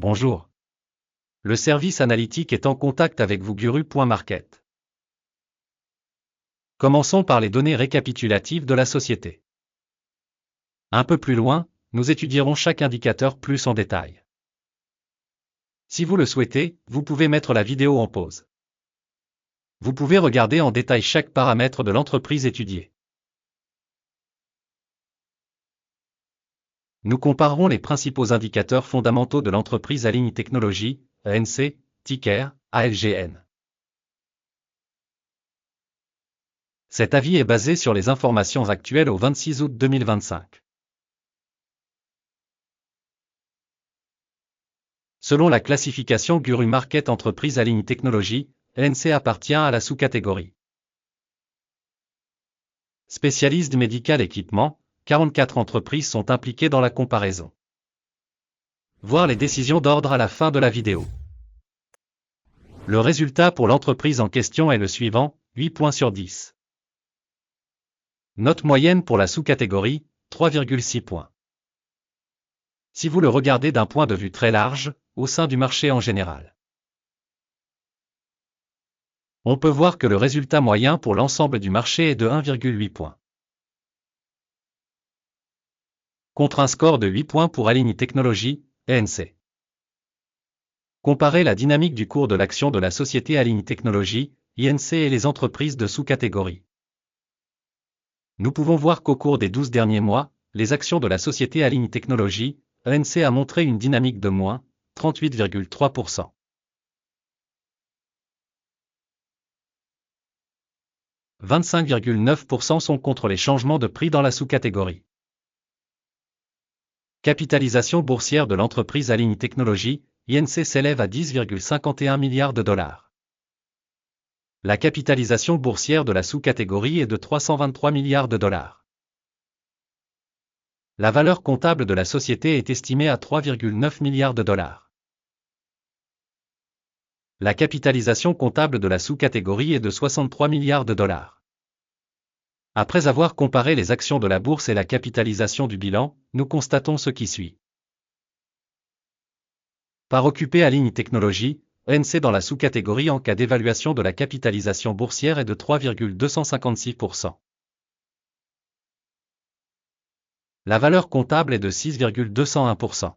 Bonjour. Le service analytique est en contact avec vous Guru.market. Commençons par les données récapitulatives de la société. Un peu plus loin, nous étudierons chaque indicateur plus en détail. Si vous le souhaitez, vous pouvez mettre la vidéo en pause. Vous pouvez regarder en détail chaque paramètre de l'entreprise étudiée. Nous comparerons les principaux indicateurs fondamentaux de l'entreprise Align Technology, ANC, ticker, ALGN. Cet avis est basé sur les informations actuelles au 26 août 2025. Selon la classification Guru Market Entreprise Align Technology, ANC appartient à la sous-catégorie spécialiste médical équipement. 44 entreprises sont impliquées dans la comparaison. Voir les décisions d'ordre à la fin de la vidéo. Le résultat pour l'entreprise en question est le suivant, 8 points sur 10. Note moyenne pour la sous-catégorie, 3,6 points. Si vous le regardez d'un point de vue très large, au sein du marché en général, on peut voir que le résultat moyen pour l'ensemble du marché est de 1,8 points. Contre un score de 8 points pour Align Technology, ANC. Comparez la dynamique du cours de l'action de la société Align Technology, INC et les entreprises de sous-catégorie. Nous pouvons voir qu'au cours des 12 derniers mois, les actions de la société Align Technology, ANC a montré une dynamique de moins 38,3%. « 25,9% sont contre les changements de prix dans la sous-catégorie. Capitalisation boursière de l'entreprise Align Technology, INC s'élève à 10,51 milliards de dollars. La capitalisation boursière de la sous-catégorie est de 323 milliards de dollars. La valeur comptable de la société est estimée à 3,9 milliards de dollars. La capitalisation comptable de la sous-catégorie est de 63 milliards de dollars. Après avoir comparé les actions de la bourse et la capitalisation du bilan, nous constatons ce qui suit. Part occupée Align Technology, ANC dans la sous-catégorie en cas d'évaluation de la capitalisation boursière est de 3,256%. La valeur comptable est de 6,201%.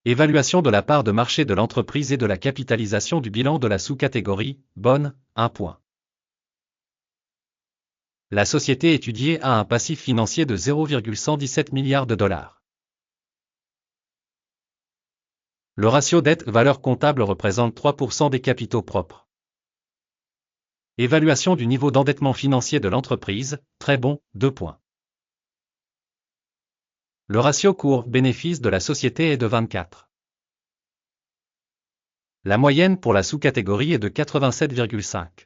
Évaluation de la part de marché de l'entreprise et de la capitalisation du bilan de la sous-catégorie, bonne, 1 point. La société étudiée a un passif financier de 0,117 milliards de dollars. Le ratio dette-valeur comptable représente 3% des capitaux propres. Évaluation du niveau d'endettement financier de l'entreprise, très bon, 2 points. Le ratio cours-bénéfice de la société est de 24. La moyenne pour la sous-catégorie est de 87,5.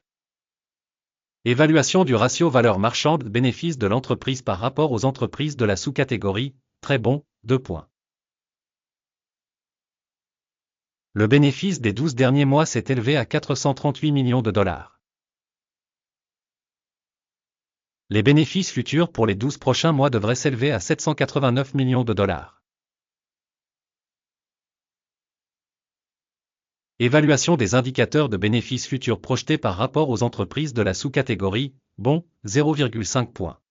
Évaluation du ratio valeur marchande-bénéfice de l'entreprise par rapport aux entreprises de la sous-catégorie, très bon, 2 points. Le bénéfice des 12 derniers mois s'est élevé à 438 millions de dollars. Les bénéfices futurs pour les 12 prochains mois devraient s'élever à 789 millions de dollars. Évaluation des indicateurs de bénéfices futurs projetés par rapport aux entreprises de la sous-catégorie, bon, 0,5 points.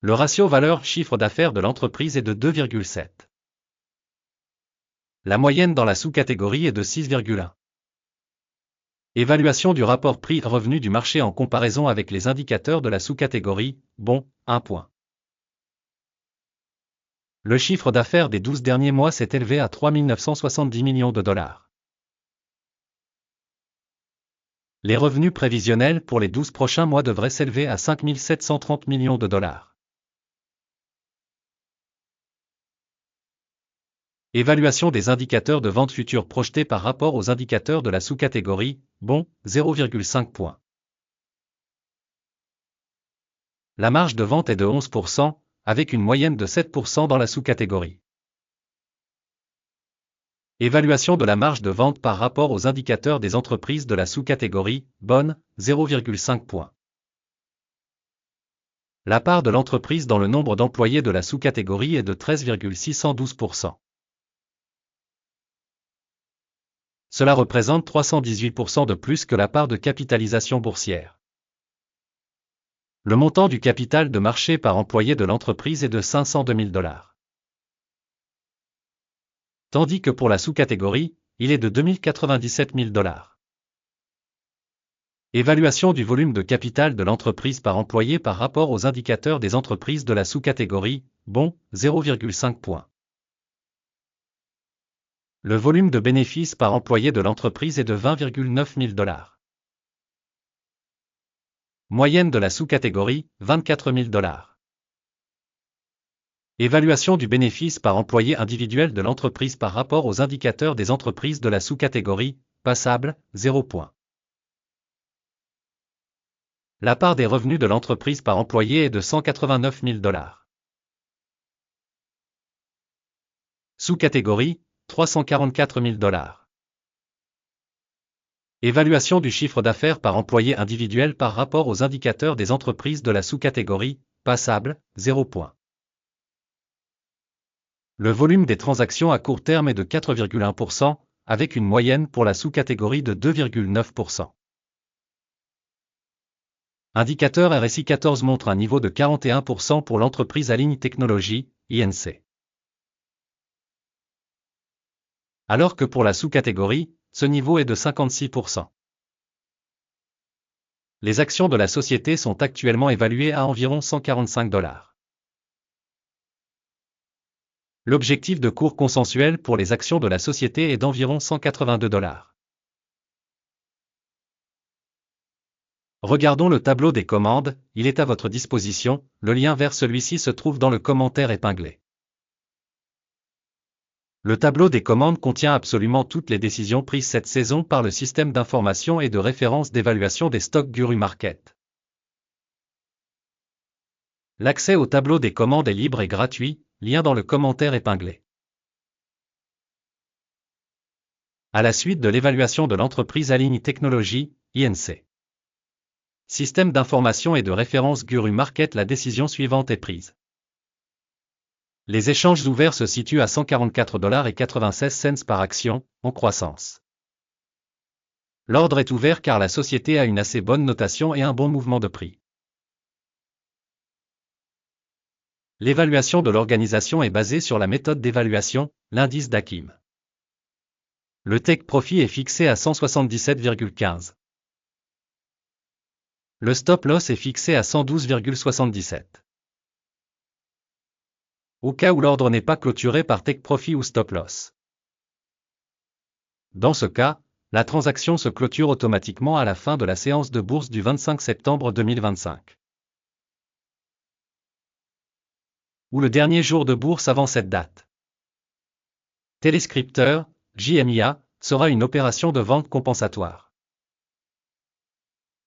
Le ratio valeur-chiffre d'affaires de l'entreprise est de 2,7. La moyenne dans la sous-catégorie est de 6,1. Évaluation du rapport prix-revenu du marché en comparaison avec les indicateurs de la sous-catégorie, bon, 1 point. Le chiffre d'affaires des 12 derniers mois s'est élevé à 3 970 millions de dollars. Les revenus prévisionnels pour les 12 prochains mois devraient s'élever à 5 730 millions de dollars. Évaluation des indicateurs de vente future projetés par rapport aux indicateurs de la sous-catégorie, bon, 0,5 points. La marge de vente est de 11%, avec une moyenne de 7% dans la sous-catégorie. Évaluation de la marge de vente par rapport aux indicateurs des entreprises de la sous-catégorie, bonne, 0,5 points. La part de l'entreprise dans le nombre d'employés de la sous-catégorie est de 13,612%. Cela représente 318% de plus que la part de capitalisation boursière. Le montant du capital de marché par employé de l'entreprise est de 502 000 $. Tandis que pour la sous-catégorie, il est de 2097 000 $. Évaluation du volume de capital de l'entreprise par employé par rapport aux indicateurs des entreprises de la sous-catégorie, bon, 0,5 points. Le volume de bénéfices par employé de l'entreprise est de 20,9 000 $. Moyenne de la sous-catégorie, 24 000 $. Évaluation du bénéfice par employé individuel de l'entreprise par rapport aux indicateurs des entreprises de la sous-catégorie, passable, 0 points. La part des revenus de l'entreprise par employé est de 189 000 $. Sous-catégorie, 344 000 $. Évaluation du chiffre d'affaires par employé individuel par rapport aux indicateurs des entreprises de la sous-catégorie, passable, 0 points. Le volume des transactions à court terme est de 4,1%, avec une moyenne pour la sous-catégorie de 2,9%. Indicateur RSI 14 montre un niveau de 41% pour l'entreprise Align Technology, INC. Alors que pour la sous-catégorie, ce niveau est de 56%. Les actions de la société sont actuellement évaluées à environ 145 $. L'objectif de cours consensuel pour les actions de la société est d'environ 182 $. Regardons le tableau des commandes, il est à votre disposition, le lien vers celui-ci se trouve dans le commentaire épinglé. Le tableau des commandes contient absolument toutes les décisions prises cette saison par le système d'information et de référence d'évaluation des stocks Guru Market. L'accès au tableau des commandes est libre et gratuit, lien dans le commentaire épinglé. À la suite de l'évaluation de l'entreprise Align Technology, INC. Système d'information et de référence Guru Market, la décision suivante est prise. Les échanges ouverts se situent à 144,96 $ par action, en croissance. L'ordre est ouvert car la société a une assez bonne notation et un bon mouvement de prix. L'évaluation de l'organisation est basée sur la méthode d'évaluation, l'indice d'Akim. Le take profit est fixé à 177,15. Le stop loss est fixé à 112,77. Au cas où l'ordre n'est pas clôturé par take profit ou stop loss. Dans ce cas, la transaction se clôture automatiquement à la fin de la séance de bourse du 25 septembre 2025. Ou le dernier jour de bourse avant cette date. Téléscripteur, JMIA, sera une opération de vente compensatoire.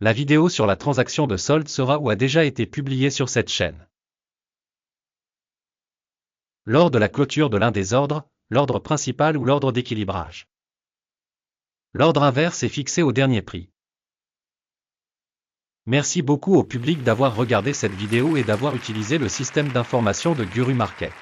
La vidéo sur la transaction de solde sera ou a déjà été publiée sur cette chaîne. Lors de la clôture de l'un des ordres, l'ordre principal ou l'ordre d'équilibrage. L'ordre inverse est fixé au dernier prix. Merci beaucoup au public d'avoir regardé cette vidéo et d'avoir utilisé le système d'information de Guru Market.